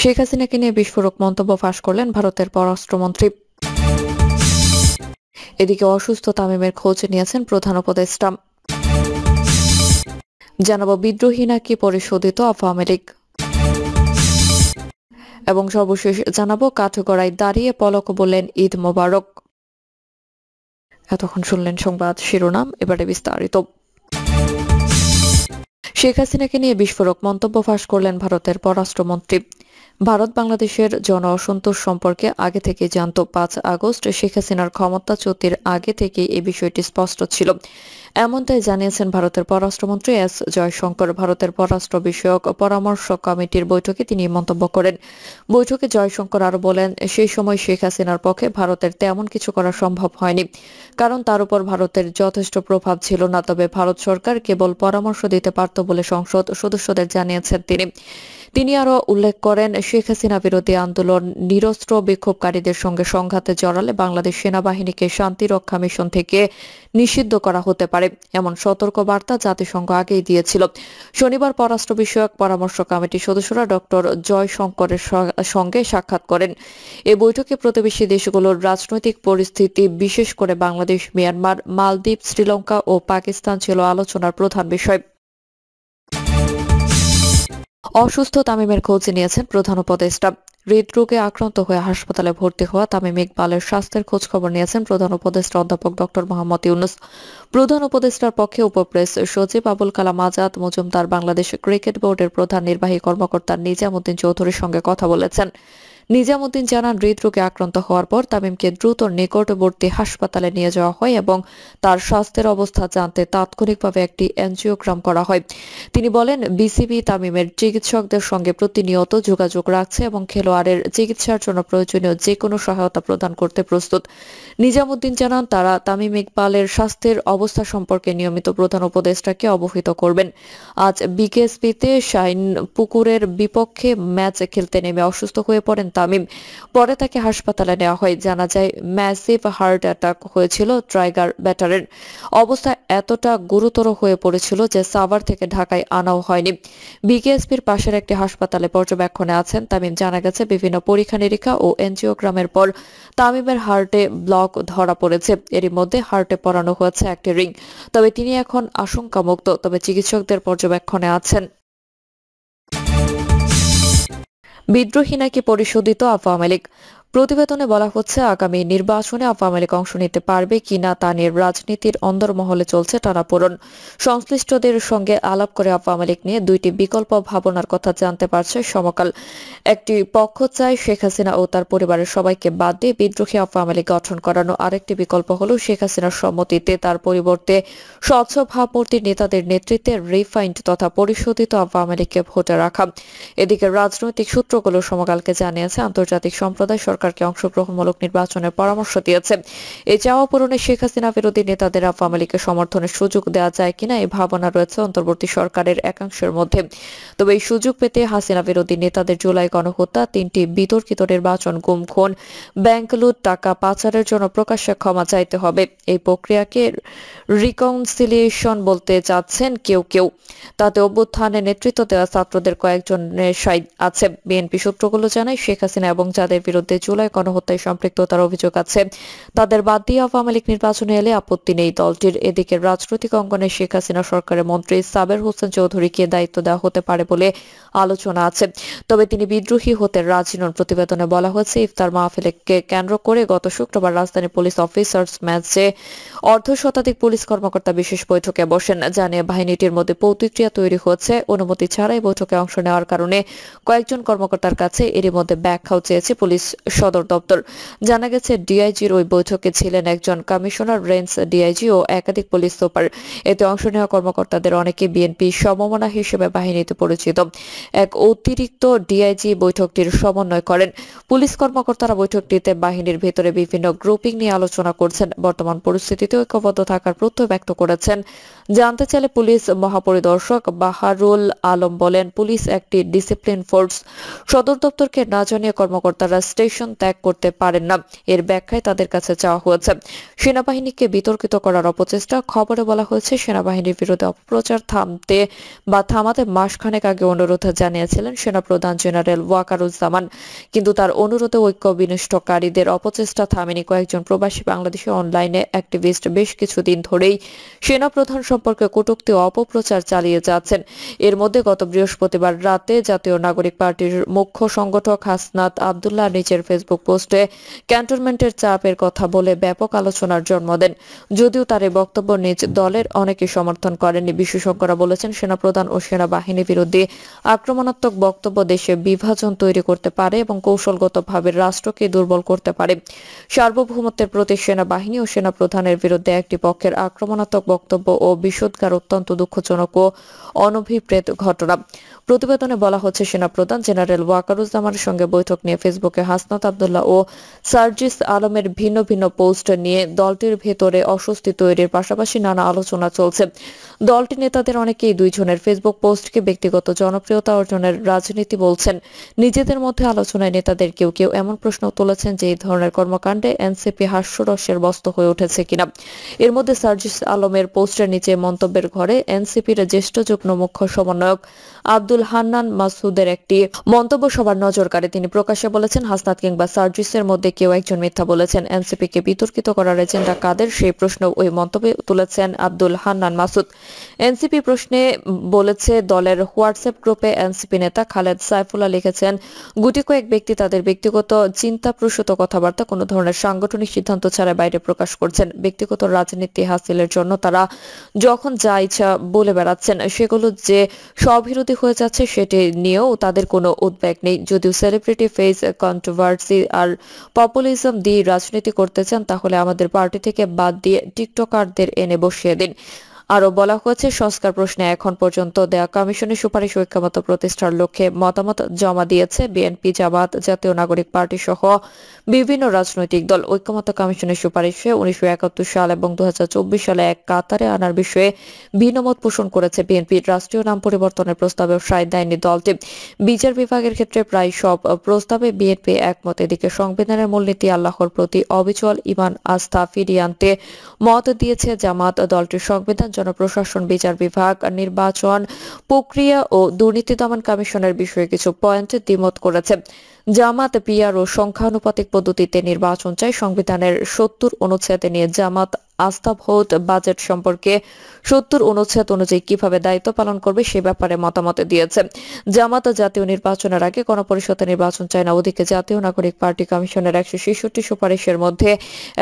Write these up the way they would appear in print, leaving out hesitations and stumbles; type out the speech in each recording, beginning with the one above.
শেখ হাসিনাকে নিয়ে বিস্ফোরক মন্তব্য ফাঁস করলেন ভারতের পররাষ্ট্রমন্ত্রী। এদিকে অসুস্থ তামিমের খোঁজ নিয়েছেন প্রধান উপদেষ্টা। জানাবো বিদ্রোহী নাকি পরিশোধিত আওয়ামী লীগ, এবং সর্বশেষ জানাবো কাঠগড়ায় দাঁড়িয়ে পলক বললেন ঈদ মোবারক। এতক্ষণ শুনলেন সংবাদ শিরোনাম, এবারে বিস্তারিত। শেখ হাসিনাকে নিয়ে বিস্ফোরক মন্তব্য ফাঁস করলেন ভারতের পররাষ্ট্রমন্ত্রী। ভারত বাংলাদেশের জন অসন্তোষ সম্পর্কে আগে থেকে জানত। 5 আগস্ট শেখ হাসিনার ক্ষমতাচ্যুতির আগে থেকেই এই বিষয়টি স্পষ্ট ছিল, এমনটাই জানিয়েছেন ভারতের পররাষ্ট্রমন্ত্রী এস জয়শঙ্কর। ভারতের পররাষ্ট্র বিষয়ক পরামর্শ কমিটির বৈঠকে তিনি মন্তব্য করেন। বৈঠকে জয়শঙ্কর আরও বলেন, সেই সময় শেখ হাসিনার পক্ষে ভারতের তেমন কিছু করা সম্ভব হয়নি, কারণ তার উপর ভারতের যথেষ্ট প্রভাব ছিল না। তবে ভারত সরকার কেবল পরামর্শ দিতে পারত বলে সংসদ সদস্যদের জানিয়েছেন তিনি আরও উল্লেখ করেন, শেখ হাসিনা বিরোধী আন্দোলন নিরস্ত্র বিক্ষোভকারীদের সঙ্গে সংঘাতে জড়ালে বাংলাদেশ সেনাবাহিনীকে শান্তিরক্ষা মিশন থেকে নিষিদ্ধ করা হতে পারে, এমন সতর্ক বার্তা জাতিসংঘ আগেই দিয়েছিল। শনিবার পররাষ্ট্র বিষয়ক পরামর্শ কমিটির সদস্যরা ডক্টর জয়শঙ্করের সঙ্গে সাক্ষাৎ করেন। এ বৈঠকে প্রতিবেশী দেশগুলোর রাজনৈতিক পরিস্থিতি, বিশেষ করে বাংলাদেশ, মিয়ানমার, মালদ্বীপ, শ্রীলঙ্কা ও পাকিস্তান ছিল আলোচনার প্রধান বিষয়। অসুস্থ তামিমের খোঁজ নিয়েছেন প্রধান উপদেষ্টা। হৃদরোগে আক্রান্ত হয়ে হাসপাতালে ভর্তি হওয়া তামিম ইকবালের স্বাস্থ্যের খোঁজ খবর নিয়েছেন প্রধান উপদেষ্টা অধ্যাপক ডক্টর মোহাম্মদ ইউনূস। প্রধান উপদেষ্টার পক্ষে উপপ্রেস সচিব আবুল কালাম আজাদ মজুমদার বাংলাদেশ ক্রিকেট বোর্ডের প্রধান নির্বাহী কর্মকর্তা নিজামুদ্দিন চৌধুরীর সঙ্গে কথা বলেছেন। নিজামুদ্দিন জানান, হৃদরোগে আক্রান্ত হওয়ার পর তামিমকে দ্রুত নিকটবর্তী হাসপাতালে নিয়ে যাওয়া হয় এবং তার স্বাস্থ্যের অবস্থা জানতে তাৎক্ষণিকভাবে একটি এনজিওগ্রাম করা হয়। তিনি বলেন, বিসিবি তামিমের চিকিৎসকদের সঙ্গে প্রতিনিয়ত যোগাযোগ রাখছে এবং খেলোয়াড়ের চিকিৎসার জন্য প্রয়োজনীয় যে কোনো সহায়তা প্রদান করতে প্রস্তুত। নিজামুদ্দিন জানান, তারা তামিম ইকবালের স্বাস্থ্যের অবস্থা সম্পর্কে নিয়মিত প্রধান উপদেষ্টাকে অবহিত করবেন। আজ বিকেএসপিতে শাইন পুকুরের বিপক্ষে ম্যাচ খেলতে নেমে অসুস্থ হয়ে পড়েন তামিম। পরে তাকে হাসপাতালে নেওয়া হয়। জানা যায়, ম্যাসিভ হার্ট অ্যাটাক হয়েছিল টাইগার ব্যাটারের। অবস্থা এতটা গুরুতর হয়ে পড়েছিল যে সাভার থেকে ঢাকায় আনাও হয়নি। বিকেএসপির পাশের একটি হাসপাতালে পর্যবেক্ষণে আছেন তামিম। জানা গেছে, বিভিন্ন পরীক্ষা নিরীক্ষা ও এনজিওগ্রামের পর তামিমের হার্টে ব্লক ধরা পড়েছে। এরই মধ্যে হার্টে পরানো হয়েছে একটি রিং। তবে তিনি এখন আশঙ্কামুক্ত, তবে চিকিৎসকদের পর্যবেক্ষণে আছেন। বিদ্রোহী নাকি পরিশোধিত আওয়ামী লীগ, প্রতিবেদনে বলা হচ্ছে, আগামী নির্বাচনে আওয়ামী লীগ অংশ নিতে পারবে কিনা তা নিয়ে রাজনীতির অন্দরমহলে চলছে টানাপোড়েন। সংশ্লিষ্টদের সঙ্গে আলাপ করে আওয়ামী লীগ নিয়ে দুইটি বিকল্প ভাবনার কথা জানতে পারছে সমকাল। একটি পক্ষ চায় শেখ হাসিনা ও তার পরিবারের সবাইকে বাদ দিয়ে বিদ্রোহী আওয়ামী লীগ গঠন করানো। আরেকটি বিকল্প হল শেখ হাসিনার সম্মতিতে তার পরিবর্তে স্বচ্ছ ভাবমূর্তির নেতাদের নেতৃত্বে রিফাইন্ড তথা পরিশোধিত আওয়ামী লীগকে ভোটে রাখা। এদিকে রাজনৈতিক সূত্রগুলো সমকালকে জানিয়েছে, আন্তর্জাতিক সম্প্রদায় সরকারকে অংশগ্রহণমূলক নির্বাচনের পরামর্শ দিয়েছে। এই চাওয়া পূরণে শেখ হাসিনা বিরোধী নেতাদের আওয়ামী লীগের সমর্থনের সুযোগ দেওয়া যায় কিনা এই ভাবনা রয়েছে অন্তর্বর্তী সরকারের একাংশের মধ্যে। তবে এই সুযোগ পেতে হাসিনা বিরোধী নেতাদের জুলাই গণহত্যা, 3টি বিতর্কিত নির্বাচন, গুম খুন, ব্যাংক লুট, টাকা পাচারের জন্য প্রকাশ্যে ক্ষমা চাইতে হবে। এই প্রক্রিয়াকে রিকনসিলিয়েশন বলতে চাচ্ছেন কেউ কেউ। তাতে অভ্যুত্থানে নেতৃত্ব দেওয়া ছাত্রদের কয়েকজনের সাইড আছে। বিএনপি সূত্রগুলো জানায়, শেখ হাসিনা এবং যাদের বিরুদ্ধে জুলাই গণহত্যায় সম্পৃক্ততার অভিযোগ আছে তাদের বাদ দিয়ে আওয়ামী লীগ নির্বাচনে এলে আপত্তি নেই দলটির। এদিকে রাজনৈতিক অঙ্গনে শেখ হাসিনা সরকারের মন্ত্রী সাবের হোসেন চৌধুরীকে দায়িত্ব দেওয়া হতে পারে বলে আলোচনা আছে, তবে তিনি বিদ্রোহী হতে রাজি নন। প্রতিবেদনে বলা হয়েছে, ইফতার মাহফিলকে কেন্দ্র করে গত শুক্রবার রাজধানী পুলিশ অফিসার্স ম্যাচে অর্ধশতাধিক পুলিশ কর্মকর্তা বিশেষ বৈঠকে বসেন। জানিয়ে বাহিনীটির মধ্যে প্রতিক্রিয়া তৈরি হচ্ছে। অনুমতি ছাড়াই বৈঠকে অংশ নেওয়ার কারণে কয়েকজন কর্মকর্তার কাছে এরই মধ্যে ব্যাখ্যাও চেয়েছে পুলিশ সদর দপ্তর। জানা গেছে, ডিআইজির ওই বৈঠকে ছিলেন একজন কমিশনার, রেঞ্জ ডিআইজি ও একাধিক পুলিশ সুপার। এতে অংশ নেওয়া কর্মকর্তাদের অনেকে বিএনপি সমমনা হিসেবে বাহিনীতে পরিচিত। এক অতিরিক্ত ডিআইজি বৈঠকটির সমন্বয় করেন। পুলিশ কর্মকর্তারা বৈঠকটিতে বাহিনীর ভেতরে বিভিন্ন গ্রুপিং নিয়ে আলোচনা করছেন। বর্তমান পরিস্থিতিতে ঐক্যবদ্ধ থাকার প্রত্যয় ব্যক্ত করেছেন। জানতে চাইলে পুলিশ মহাপরিদর্শক বাহারুল আলম বলেন, পুলিশ একটি ডিসিপ্লিন ফোর্স। সদর দপ্তরকে না জানিয়ে কর্মকর্তারা স্টেশন পজিশন ত্যাগ করতে পারেন না, এর ব্যাখ্যায় তাদের কাছে চাওয়া হয়েছে। সেনাবাহিনীকে বিতর্কিত করার অপচেষ্টা। খবরে বলা হয়েছে সেনাবাহিনীর বিরুদ্ধে অপপ্রচার থামাতে মাসখানেক আগে অনুরোধ জানিয়েছিলেন সেনাপ্রধান জেনারেল ওয়াকারুজ্জামান, কিন্তু তার অনুরোধে ঐক্য বিনষ্টকারীদের অপচেষ্টা থামেনি। কয়েকজন প্রবাসী বাংলাদেশি অনলাইনে অ্যাক্টিভিস্ট বেশ কিছুদিন ধরেই সেনাপ্রধান সম্পর্কে কটূক্তি ও অপপ্রচার চালিয়ে যাচ্ছেন। এর মধ্যে গত বৃহস্পতিবার রাতে জাতীয় নাগরিক পার্টির মুখ্য সংগঠক হাসনাত আব্দুল্লাহ নিজের ফেসবুক পোস্টে ক্যান্টনমেন্টের চাপের কথা বলে ব্যাপক আলোচনার জন্ম দেন। যদিও তার এই বক্তব্য নিজ দলের অনেকেই সমর্থন করেননি। বিশেষজ্ঞরা বলেছেন সেনাপ্রধান ও সেনাবাহিনী বিরোধী আক্রমণাত্মক বক্তব্য দেশে বিভাজন তৈরি করতে পারে এবং কৌশলগতভাবে রাষ্ট্রকে দুর্বল করতে পারে। সার্বভৌমত্বের প্রতি সেনাবাহিনী ও সেনাপ্রধানের বিরুদ্ধে একটি পক্ষের আক্রমণাত্মক বক্তব্য ও বিষোদগার অত্যন্ত দুঃখজনক ও অনভিপ্রেত ঘটনা। প্রতিবেদনে বলা হচ্ছে সেনাপ্রধান জেনারেল ওয়াকারুজ্জামানের সঙ্গে বৈঠক নিয়ে ফেসবুকে হাসনাত আব্দুল্লাহ ও সার্জিস আলমের ভিন্ন ভিন্ন পোস্ট নিয়ে দলটির ভেতরে অস্বস্তি তৈরির পাশাপাশি নানা আলোচনা চলছে। দলটির নেতাদের অনেকেই দুইজনের ফেসবুক পোস্টকে ব্যক্তিগত জনপ্রিয়তা অর্জনের রাজনীতি বলছেন। নিজেদের মধ্যে আলোচনায় নেতাদের কেউ কেউ এমন প্রশ্ন তুলেছেন যে এই ধরনের কর্মকাণ্ডে এনসিপি হাস্যরসের বস্তু হয়ে উঠেছে কিনা। এর মধ্যে সার্জিস আলমের পোস্টের নিচে মন্তব্যের ঘরে এনসিপির জ্যেষ্ঠ যুগ্ম মুখ্য সমন্বয়ক আব্দুল হান্নান মাসুদের একটি মন্তব্য সবার নজর কাড়ে। তিনি প্রকাশ্যে বলেছেন, হাসনাত কিংবা সার্জিসের মধ্যে কেউ একজন মিথ্যা বলেছেন। এনসিপিকে বিতর্কিত করার এজেন্ডা কাদের, সেই প্রশ্ন ওই মন্তব্যে তুলেছেন আব্দুল হান্নান মাসুদ। এনসিপি প্রশ্নে বলেছে, দলের হোয়াটসঅ্যাপ গ্রুপে এনসিপি নেতা খালেদ সাইফুল্লাহ লিখেছেন, গুটি কয়েক ব্যক্তি তাদের ব্যক্তিগত চিন্তাপ্রসূত কথাবার্তা কোনো ধরনের সাংগঠনিক সিদ্ধান্ত ছাড়া বাইরে প্রকাশ করছেন। ব্যক্তিগত রাজনীতি হাসিলের জন্য তারা যখন যা ইচ্ছা বলে বেড়াচ্ছেন, সেগুলো যে স্ববিরোধী হয়ে যাচ্ছে সেটি নিয়েও তাদের কোনো উদ্বেগ নেই। যদিও সেলিব্রিটি ফেস কন্ট্রোভার্সি আর পপুলিজম দিয়ে রাজনীতি করতে চান, তাহলে আমাদের পার্টি থেকে বাদ দিয়ে টিকটকারদের এনে বসিয়ে দিন। আরো বলা হয়েছে, সংস্কার প্রশ্নে এখন পর্যন্ত দেয়া কমিশনের সুপারিশ ঐক্যমত প্রতিষ্ঠার লক্ষ্যে মতামত জমা দিয়েছে বিএনপি, জামাত, জাতীয় নাগরিক পার্টি সহ বিভিন্ন রাজনৈতিক দল। ঐক্যমত কমিশনের সুপারিশে 1971 সাল এবং 2024 সালে এক কাতারে আনার বিষয়ে ভিন্নমত পোষণ করেছে বিএনপি। রাষ্ট্রীয় নাম পরিবর্তনের প্রস্তাবেও সায় দেয়নি দলটি। বিচার বিভাগের ক্ষেত্রে প্রায় সব প্রস্তাবে বিএনপি একমত। এদিকে সংবিধানের মূলনীতি আল্লাহর প্রতি অবিচল ঈমান আস্থা ফিরিয়ে আনতে মত দিয়েছে জামাত। দলটির সংবিধান, জনপ্রশাসন, বিচার বিভাগ, নির্বাচন প্রক্রিয়া ও দুর্নীতি দমন কমিশনের বিষয়ে কিছু পয়েন্টে দ্বিমত করেছে। জামাত পিআর ও সংখ্যানুপাতিক পদ্ধতিতে নির্বাচন চায়। সংবিধানের 70 অনুচ্ছেদ নিয়ে জামাত আস্থা ভোট বাজেট সম্পর্কে 70 অনুচ্ছেদ অনুযায়ী কিভাবে দায়িত্ব পালন করবে সে ব্যাপারে মতামত দিয়েছে। জামাত জাতীয় নির্বাচনের আগে গণপরিষদের নির্বাচন চায় না। ওদিকে জাতীয় নাগরিক পার্টি কমিশনের 166 সুপারিশের মধ্যে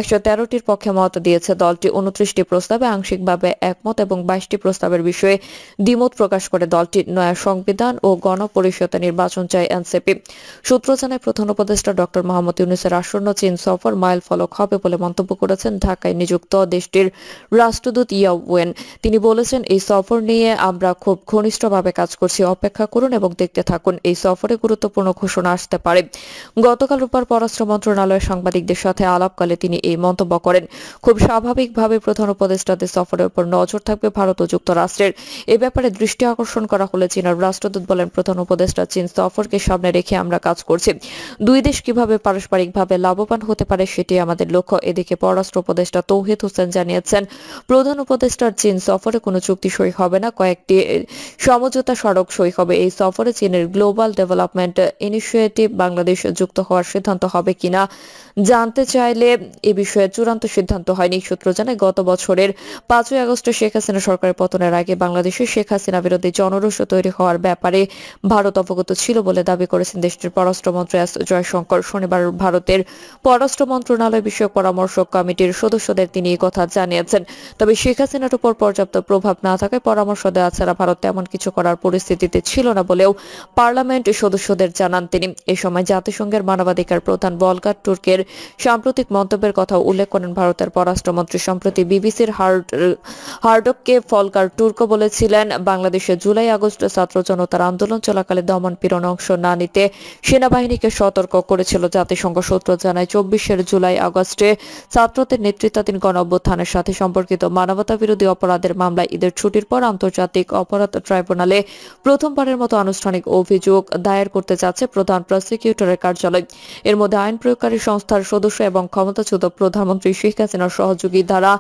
113টির পক্ষে মত দিয়েছে দলটি। 29টি প্রস্তাবে আংশিকভাবে একমত এবং 22টি প্রস্তাবের বিষয়ে দ্বিমত প্রকাশ করে দলটি। নয়া সংবিধান ও গণপরিষদের নির্বাচন চায় এনসিপি। সূত্র জানায়, প্রধান উপদেষ্টা ডক্টর মোহাম্মদ ইউনূসের আসন্ন চীন সফর মাইল ফলক হবে বলে মন্তব্য করেছেন ঢাকায় নিযুক্ত দেশটির রাষ্ট্রদূত ইয়াও ওয়েন। তিনি বলেছেন, এই সফর নিয়ে আমরা খুব ঘনিষ্ঠভাবে কাজ করছি, অপেক্ষা করুন এবং দেখতে থাকুন। এই সফরে গুরুত্বপূর্ণ ঘোষণা আসতে পারে। গতকাল রোববার পররাষ্ট্র মন্ত্রণালয়ের সাংবাদিকদের সাথে আলাপকালে তিনি এই মন্তব্য করেন। খুব স্বাভাবিকভাবে প্রধান উপদেষ্টাদের সফরের উপর নজর থাকবে ভারত ও যুক্তরাষ্ট্রের। এ ব্যাপারে দৃষ্টি আকর্ষণ করা হলে চীনের রাষ্ট্রদূত বলেন, প্রধান উপদেষ্টা চীন সফরকে সামনে রেখে আমরা কাজ করছি। দুই দেশ কিভাবে পারস্পরিকভাবে লাভবান হতে পারে সেটি আমাদের লক্ষ্য। এদিকে পররাষ্ট্র উপদেষ্টা তৌহিদ হোসেন জানিয়েছেন, প্রধান উপদেষ্টার চীন সফরে কোনো চুক্তি সই হবে না, কয়েকটি সমঝোতা স্মারক সই হবে। এই সফরে চীনের গ্লোবাল ডেভেলপমেন্ট ইনিশিয়েটিভ বাংলাদেশ যুক্ত হওয়ার সিদ্ধান্ত হবে কিনা জানতে চাইলে এ বিষয়ে চূড়ান্ত সিদ্ধান্ত হয়নি। সূত্র জানায়, গত বছরের 5ই আগস্ট শেখ হাসিনা সরকারের পতনের আগে বাংলাদেশে শেখ হাসিনা বিরোধী জনরোষ তৈরি হওয়ার ব্যাপারে ভারত অবগত ছিল বলে দাবি করেছেন দেশটির পররাষ্ট্রমন্ত্রী এস জয়শঙ্কর। শনিবার ভারতের পররাষ্ট্র মন্ত্রণালয় বিষয়ক পরামর্শক কমিটির সদস্যদের তিনি এই কথা জানিয়েছেন। তবে শেখ হাসিনার উপর পর্যাপ্ত প্রভাব না থাকায় পরামর্শ দেওয়া ছাড়া ভারত তেমন কিছু করার পরিস্থিতিতে ছিল না বলেও পার্লামেন্ট সদস্যদের জানান তিনি। এই সময় জাতিসংঘের মানবাধিকার প্রধান ভলকার তুর্কের সাম্প্রতিক মন্তব্যের কথা উল্লেখ করেন ভারতের পররাষ্ট্রমন্ত্রী। সম্প্রতি বিবিসির হার্ডককে ভলকার তুর্ক বলেছিলেন, বাংলাদেশে জুলাই আগস্ট ছাত্র জনতার আন্দোলন চলাকালে দমন পীড়ন অংশ না নিতে সেনাবাহিনীকে সতর্ক করেছিল জাতিসংঘ। সূত্র জানায়, 24 জুলাই আগস্টে ছাত্রদের নেতৃত্বাধীন গণ অভ্যুত্থানের সাথে সম্পর্কিত মানবতাবিরোধী অপরাধের মামলায় ঈদের ছুটির পর আন্তর্জাতিক অপরাধ ট্রাইব্যুনালে প্রথমবারের মতো আনুষ্ঠানিক অভিযোগ দায়ের করতে যাচ্ছে প্রধান প্রসিকিউটরের কার্যালয়। এর মধ্যে আইন প্রয়োগকারী সংস্থার সদস্য এবং ক্ষমতাচ্যুত প্রধানমন্ত্রী শেখ হাসিনার সহযোগী দ্বারা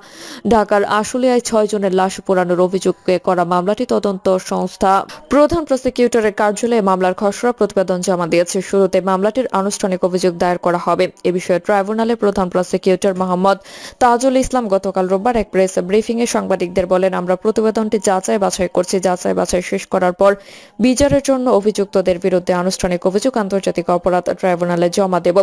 ঢাকার আশুলিয়ায় 6 জনের লাশ পোড়ানোর অভিযোগে করা মামলাটি তদন্ত সংস্থা প্রধান প্রসিকিউটরের কার্যালয়ে মামলার খসড়া প্রতিবেদন জমা দিয়েছে। শুরুতে মামলাটির আনুষ্ঠানিক অভিযোগ দায়ের করা হবে। এ বিষয়ে ট্রাইব্যুনালের প্রধান প্রসিকিউটর মোহাম্মদ তাজুল ইসলাম গতকাল রোববার এক প্রেস ব্রিফিংয়ে সাংবাদিকদের বলেন, আমরা প্রতিবেদনটি যাচাই বাছাই করছি। যাচাই বাছাই শেষ করার পর বিচারের জন্য অভিযুক্তদের বিরুদ্ধে আনুষ্ঠানিক অভিযোগ আন্তর্জাতিক অপরাধ ট্রাইব্যুনালে জমা দেব।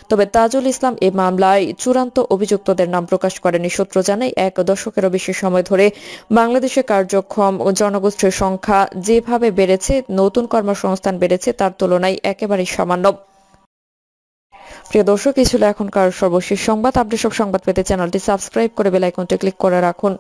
তবে তাজুল ইসলাম এই মামলায় চূড়ান্ত অভিযুক্তদের নাম প্রকাশ করেনি। সূত্র জানায়, 1 দশকেরও বেশি সময় ধরে বাংলাদেশে কার্যক্ষম জনগোষ্ঠীর সংখ্যা যেভাবে বেড়েছে, নতুন কর্মসংস্থান বেড়েছে, তার তুলনায় একেবারেই সামান্য। প্রিয় দর্শক, এই ছিল এখনকার সর্বশেষ সংবাদ। আপডেট সব সংবাদ পেতে চ্যানেলটি সাবস্ক্রাইব করে বেল আইকনটি ক্লিক করে রাখুন।